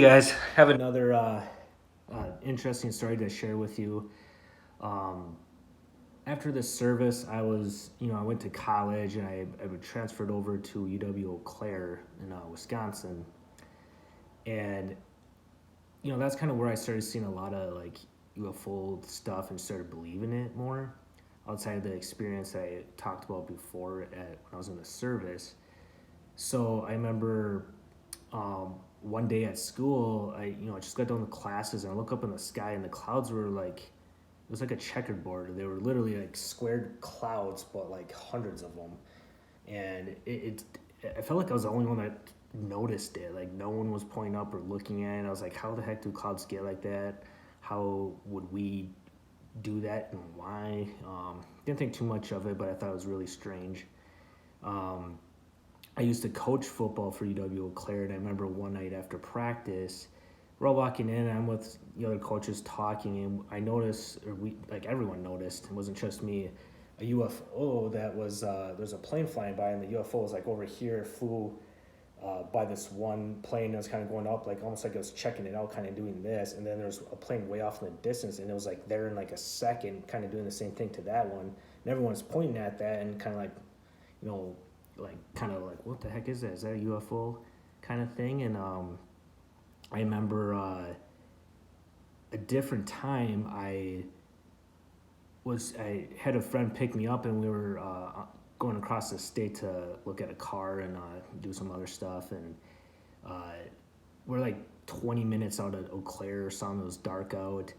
You guys have another interesting story to share with you. Um, After the service, I went to college and I transferred over to UW Eau Claire in Wisconsin. And, that's kind of where I started seeing a lot of like UFO stuff and started believing it more outside of the experience that I talked about before when I was in the service. So I remember one day at school, I just got done with classes and I look up in the sky and the clouds were like, it was like a checkerboard. They were literally like squared clouds, but like hundreds of them. And I felt like I was the only one that noticed it. Like no one was pointing up or looking at it. I was like, how the heck do clouds get like that? How would we do that and why? Didn't think too much of it, but I thought it was really strange. Um, I used to coach football for UW Eau Claire, and I remember one night after practice, we're all walking in, and I'm with the other coaches talking, and I noticed, or we, like everyone noticed, it wasn't just me, a UFO that was, there's a plane flying by, and the UFO was like over here, flew by this one plane that was kind of going up, like almost like it was checking it out, kind of doing this, and then there's a plane way off in the distance, and it was like there in like a second, kind of doing the same thing to that one, and everyone's pointing at that, and kind of like, you know, like kind of like what the heck is that? Is that a UFO kind of thing? And I remember a different time I had a friend pick me up and we were going across the state to look at a car and do some other stuff and uh, we're like 20 minutes out of Eau Claire or something. It was dark out.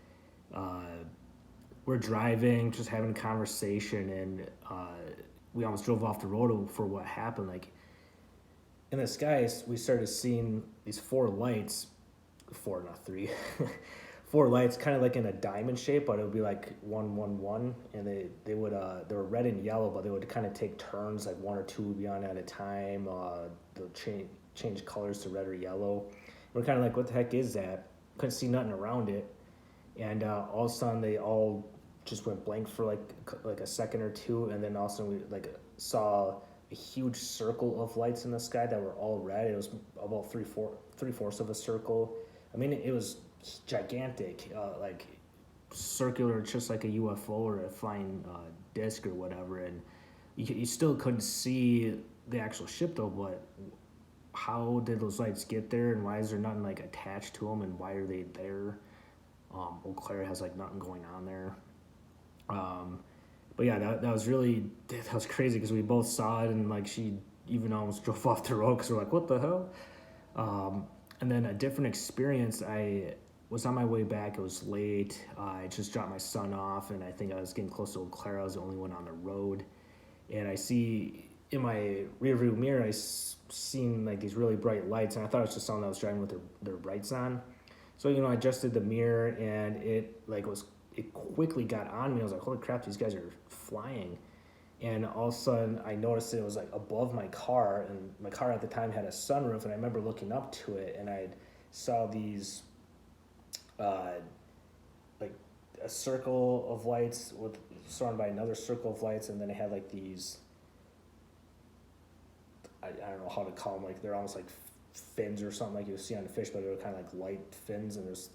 Uh, we're driving, just having a conversation, and we almost drove off the road for what happened. Like in the skies, we started seeing these four lights, four, not three, four lights, kind of like in a diamond shape, but it would be like one, one, one, and they were red and yellow, but they would kind of take turns, like one or two would be on at a time. They'll change colors to red or yellow. We're kind of like, what the heck is that? Couldn't see nothing around it, and all of a sudden they all just went blank for like a second or two, and then all of a sudden we like saw a huge circle of lights in the sky that were all red. It was about three fourths of a circle. I mean, it was gigantic, like circular, just like a UFO or a flying disc or whatever. And you still couldn't see the actual ship though. But how did those lights get there, and why is there nothing like attached to them, and why are they there? Eau Claire has like nothing going on there. Um, but yeah, that was crazy because we both saw it and like she even almost drove off the road because we're like, what the hell? And then a different experience. I was on my way back. It was late. I just dropped my son off, and I think I was getting close to Eau Claire. I was the only one on the road, and I see in my rearview mirror, seen like these really bright lights, and I thought it was just someone that was driving with their brights on. So I adjusted the mirror, and it quickly got on me. I was like, holy crap, these guys are flying. And all of a sudden, I noticed it was like above my car, and my car at the time had a sunroof. And I remember looking up to it, and I saw these, uh, like a circle of lights with surrounded by another circle of lights, and then it had like these. I don't know how to call them. Like they're almost like fins or something like you see on the fish, but they were kind of like light fins, and there's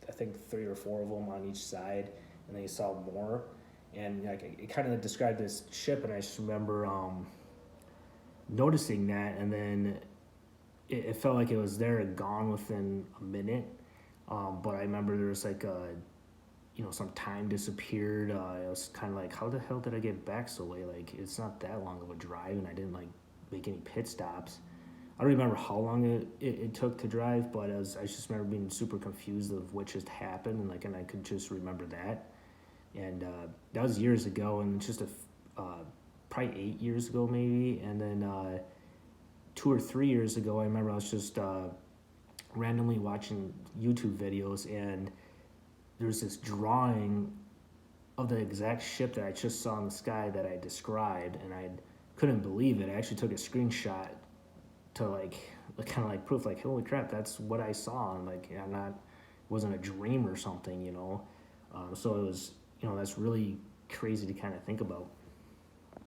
I think three or four of them on each side, and then you saw more, and like it kind of described this ship, and I just remember noticing that, and then it felt like it was there and gone within a minute, but I remember there was like some time disappeared. I was kind of like, how the hell did I get back so late? Like it's not that long of a drive, and I didn't like make any pit stops. I don't remember how long it took to drive, but I just remember being super confused of what just happened, and I could just remember that. And that was years ago, and it's just probably 8 years ago maybe. And then 2 or 3 years ago, I remember I was just randomly watching YouTube videos, and there was this drawing of the exact ship that I just saw in the sky that I described, and I couldn't believe it. I actually took a screenshot to like kind of like proof, like holy crap, that's what I saw, and like I'm not, it wasn't a dream or something. So it was, that's really crazy to kind of think about.